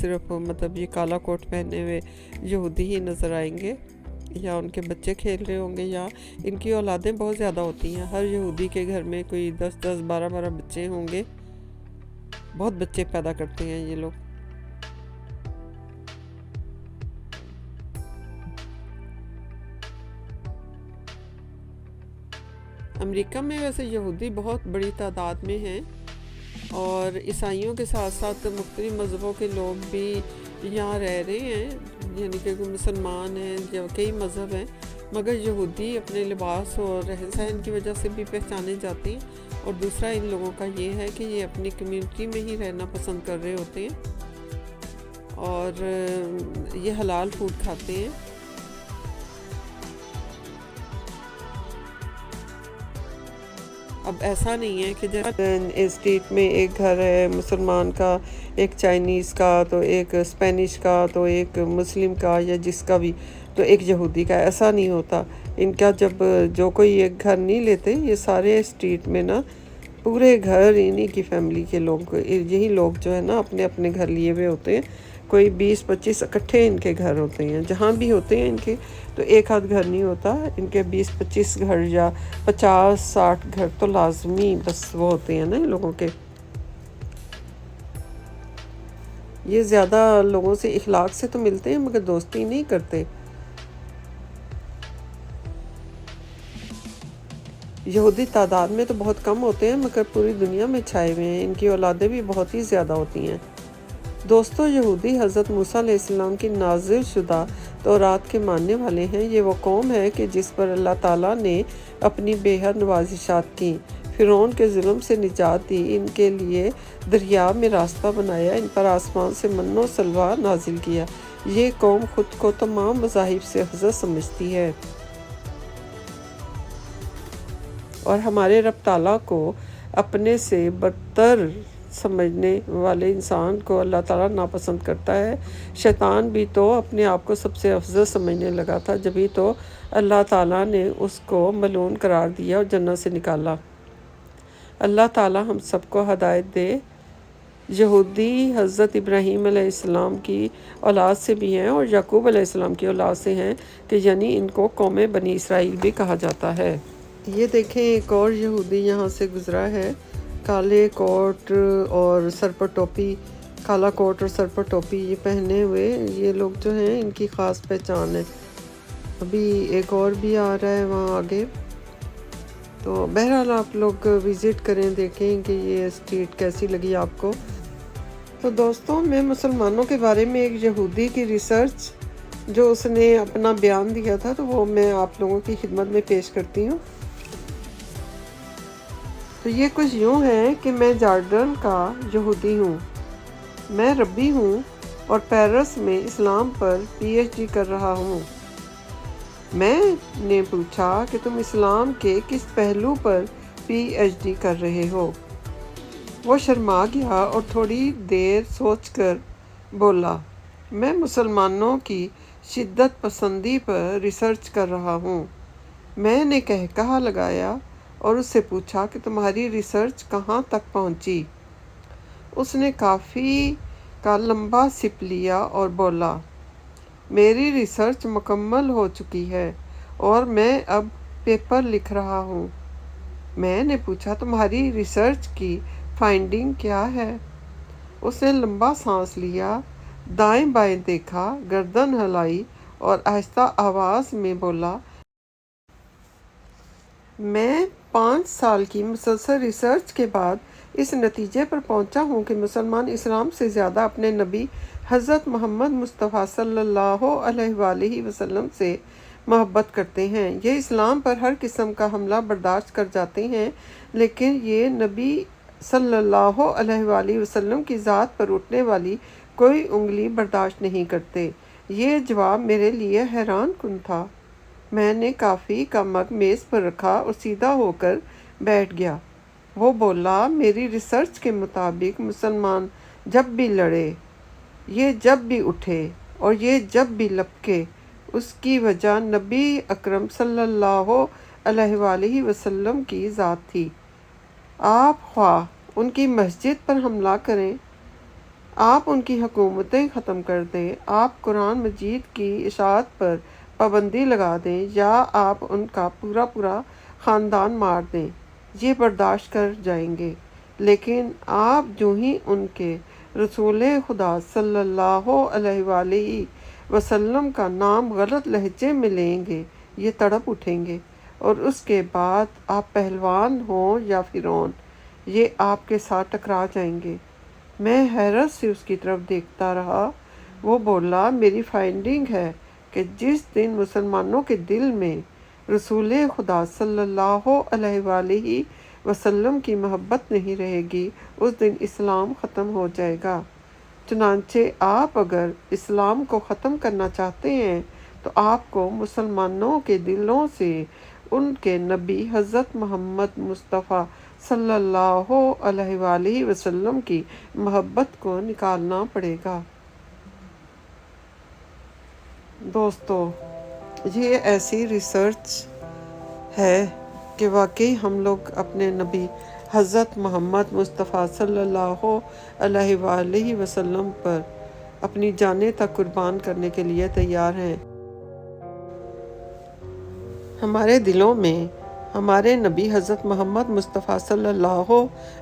صرف مطلب یہ کالا کوٹ پہنے ہوئے یہودی ہی نظر آئیں گے، یا ان کے بچے کھیل رہے ہوں گے، یا ان کی اولادیں بہت زیادہ ہوتی ہیں۔ ہر یہودی کے گھر میں کوئی 10-12 بچے ہوں گے، بہت بچے پیدا کرتے ہیں یہ لوگ۔ امریکہ میں ویسے یہودی بہت بڑی تعداد میں ہیں، اور عیسائیوں کے ساتھ ساتھ مختلف مذہبوں کے لوگ بھی یہاں رہ رہے ہیں، یعنی کہ مسلمان ہیں یا کئی مذہب ہیں، مگر یہودی اپنے لباس اور رہن سہن کی وجہ سے بھی پہچانے جاتے ہیں۔ اور دوسرا ان لوگوں کا یہ ہے کہ یہ اپنی کمیونٹی میں ہی رہنا پسند کر رہے ہوتے ہیں، اور یہ حلال فوڈ کھاتے ہیں۔ اب ایسا نہیں ہے کہ جیسے اسٹریٹ میں ایک گھر ہے مسلمان کا، ایک چائنیز کا، تو ایک اسپینش کا، تو ایک مسلم کا، یا جس کا بھی، تو ایک یہودی کا۔ ایسا نہیں ہوتا ان کا۔ جب جو کوئی ایک گھر نہیں لیتے، یہ سارے اسٹریٹ میں نا پورے گھر انہی کی فیملی کے لوگ، یہی لوگ جو ہے نا اپنے اپنے گھر لیے ہوئے ہوتے ہیں۔ کوئی 20-25 اکٹھے ان کے گھر ہوتے ہیں، جہاں بھی ہوتے ہیں ان کے، تو ایک آدھ گھر نہیں ہوتا ان کے، 20-25 گھر یا 50-60 گھر تو لازمی بس وہ ہوتے ہیں نا ان لوگوں کے۔ یہ زیادہ لوگوں سے اخلاق سے تو ملتے ہیں مگر دوستی نہیں کرتے۔ یہودی تعداد میں تو بہت کم ہوتے ہیں مگر پوری دنیا میں چھائے ہوئے ہیں، ان کی اولادیں بھی بہت ہی زیادہ ہوتی ہیں۔ دوستو، یہودی حضرت موسیٰ علیہ السلام کی نازل شدہ تورات کے ماننے والے ہیں۔ یہ وہ قوم ہے کہ جس پر اللہ تعالیٰ نے اپنی بے حد نوازشات کی، فرعون کے ظلم سے نجات دی، ان کے لیے دریا میں راستہ بنایا، ان پر آسمان سے من و سلوہ نازل کیا۔ یہ قوم خود کو تمام مذاہب سے افضل سمجھتی ہے، اور ہمارے رب تعالیٰ کو اپنے سے برتر سمجھنے والے انسان کو اللہ تعالیٰ ناپسند کرتا ہے۔ شیطان بھی تو اپنے آپ کو سب سے افضل سمجھنے لگا تھا، جبھی تو اللہ تعالیٰ نے اس کو ملعون قرار دیا اور جنت سے نکالا۔ اللہ تعالیٰ ہم سب کو ہدایت دے۔ یہودی حضرت ابراہیم علیہ السلام کی اولاد سے بھی ہیں اور یعقوب علیہ السلام کی اولاد سے ہیں، کہ یعنی ان کو قوم بنی اسرائیل بھی کہا جاتا ہے۔ یہ دیکھیں ایک اور یہودی یہاں سے گزرا ہے، کالے کوٹ اور سر پر ٹوپی، کالا کوٹ اور سر پر ٹوپی یہ پہنے ہوئے، یہ لوگ جو ہیں ان کی خاص پہچان ہے۔ ابھی ایک اور بھی آ رہا ہے وہاں آگے، تو بہرحال آپ لوگ وزٹ کریں، دیکھیں کہ یہ اسٹریٹ کیسی لگی آپ کو۔ تو دوستوں، میں مسلمانوں کے بارے میں ایک یہودی کی ریسرچ جو اس نے اپنا بیان دیا تھا، تو وہ میں آپ لوگوں کی خدمت میں پیش کرتی ہوں۔ تو یہ کچھ یوں ہے کہ میں جارڈن کا یہودی ہوں، میں ربی ہوں اور پیرس میں اسلام پر PhD کر رہا ہوں۔ میں نے پوچھا کہ تم اسلام کے کس پہلو پر PhD کر رہے ہو؟ وہ شرما گیا اور تھوڑی دیر سوچ کر بولا، میں مسلمانوں کی شدت پسندی پر ریسرچ کر رہا ہوں۔ میں نے کہا لگایا اور اس سے پوچھا کہ تمہاری ریسرچ کہاں تک پہنچی؟ اس نے کافی کا لمبا سپ لیا اور بولا، میری ریسرچ مکمل ہو چکی ہے اور میں اب پیپر لکھ رہا ہوں۔ میں نے پوچھا، تمہاری ریسرچ کی فائنڈنگ کیا ہے؟ اس نے لمبا سانس لیا، دائیں بائیں دیکھا، گردن ہلائی اور آہستہ آواز میں بولا، میں 5 سال کی مسلسل ریسرچ کے بعد اس نتیجے پر پہنچا ہوں کہ مسلمان اسلام سے زیادہ اپنے نبی حضرت محمد مصطفیٰ صلی اللہ علیہ وآلہ وسلم سے محبت کرتے ہیں۔ یہ اسلام پر ہر قسم کا حملہ برداشت کر جاتے ہیں، لیکن یہ نبی صلی اللہ علیہ وآلہ وسلم کی ذات پر اٹھنے والی کوئی انگلی برداشت نہیں کرتے۔ یہ جواب میرے لیے حیران کن تھا۔ میں نے کافی کا مگ میز پر رکھا اور سیدھا ہو کر بیٹھ گیا۔ وہ بولا، میری ریسرچ کے مطابق مسلمان جب بھی لڑے، یہ جب بھی اٹھے اور یہ جب بھی لپکے، اس کی وجہ نبی اکرم صلی اللہ علیہ وآلہ وسلم کی ذات تھی۔ آپ خواہ ان کی مسجد پر حملہ کریں آپ ان کی حکومتیں ختم کر دیں، آپ قرآن مجید کی اشاعت پر پابندی لگا دیں یا آپ ان کا پورا خاندان مار دیں، یہ برداشت کر جائیں گے۔ لیکن آپ جو ہی ان کے رسول خدا صلی اللہ علیہ وآلہ وسلم کا نام غلط لہجے میں لیں گے، یہ تڑپ اٹھیں گے، اور اس کے بعد آپ پہلوان ہوں یا فرعون، یہ آپ کے ساتھ ٹکرا جائیں گے۔ میں حیرت سے اس کی طرف دیکھتا رہا۔ وہ بولا، میری فائنڈنگ ہے کہ جس دن مسلمانوں کے دل میں رسول خدا صلی اللہ علیہ وآلہ وسلم کی محبت نہیں رہے گی، اس دن اسلام ختم ہو جائے گا۔ چنانچہ آپ اگر اسلام کو ختم کرنا چاہتے ہیں تو آپ کو مسلمانوں کے دلوں سے ان کے نبی حضرت محمد مصطفیٰ صلی اللہ علیہ وآلہ وسلم کی محبت کو نکالنا پڑے گا۔ دوستو، یہ ایسی ریسرچ ہے کہ واقعی ہم لوگ اپنے نبی حضرت محمد مصطفیٰ صلی اللہ علیہ وآلہ وسلم پر اپنی جانیں تک قربان کرنے کے لیے تیار ہیں۔ ہمارے دلوں میں ہمارے نبی حضرت محمد مصطفیٰ صلی اللہ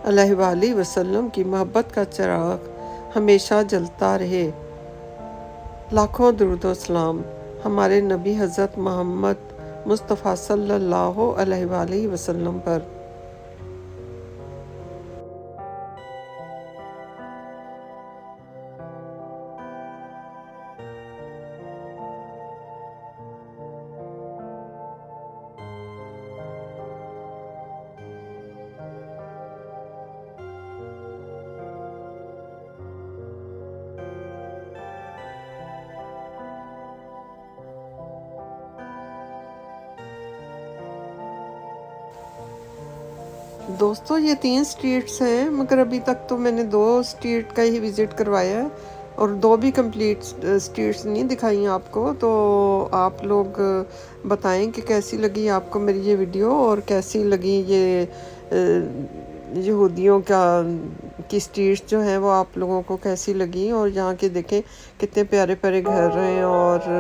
علیہ وآلہ وسلم کی محبت کا چراغ ہمیشہ جلتا رہے۔ لاکھوں درود و سلام ہمارے نبی حضرت محمد مصطفیٰ صلی اللہ علیہ وآلہ وسلم پر۔ دوستو، یہ 3 اسٹریٹس ہیں، مگر ابھی تک تو میں نے 2 اسٹریٹ کا ہی وزٹ کروایا ہے اور 2 بھی کمپلیٹ اسٹریٹس نہیں دکھائیں آپ کو۔ تو آپ لوگ بتائیں کہ کیسی لگی آپ کو میری یہ ویڈیو، اور کیسی لگی یہ یہودیوں کی اسٹریٹس جو ہیں وہ آپ لوگوں کو کیسی لگی۔ اور یہاں کے دیکھیں کتنے پیارے پیارے گھر ہیں، اور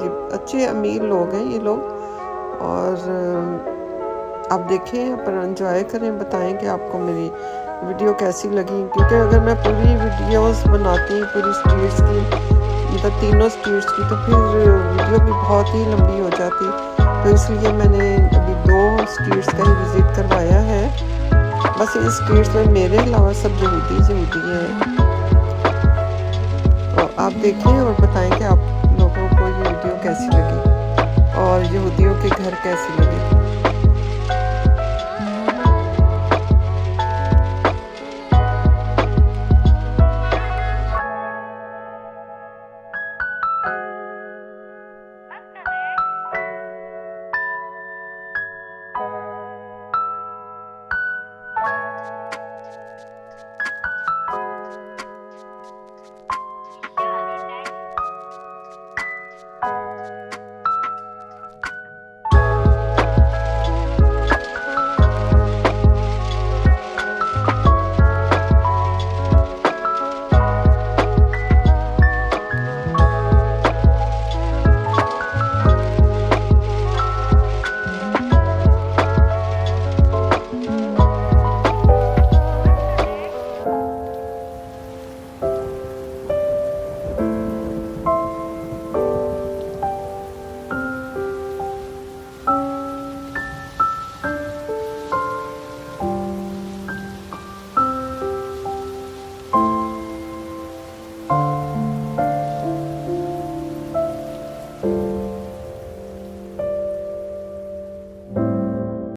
یہ اچھے امیر لوگ ہیں یہ لوگ۔ اور آپ دیکھیں، پر انجوائے کریں، بتائیں کہ آپ کو میری ویڈیو کیسی لگی، کیونکہ اگر میں پوری ویڈیوز بناتی پوری اسٹریٹس کی، مطلب تینوں اسٹریٹس کی، تو پھر ویڈیو بھی بہت ہی لمبی ہو جاتی۔ تو اس لیے میں نے ابھی 2 اسٹریٹس کا ہی وزٹ کروایا ہے۔ بس ان اسٹریٹس میں میرے علاوہ سب یہودی ہیں۔ تو آپ دیکھیں اور بتائیں کہ آپ لوگوں کو یہ ویڈیو کیسی لگی اور یہودیوں کے گھر کیسے لگے۔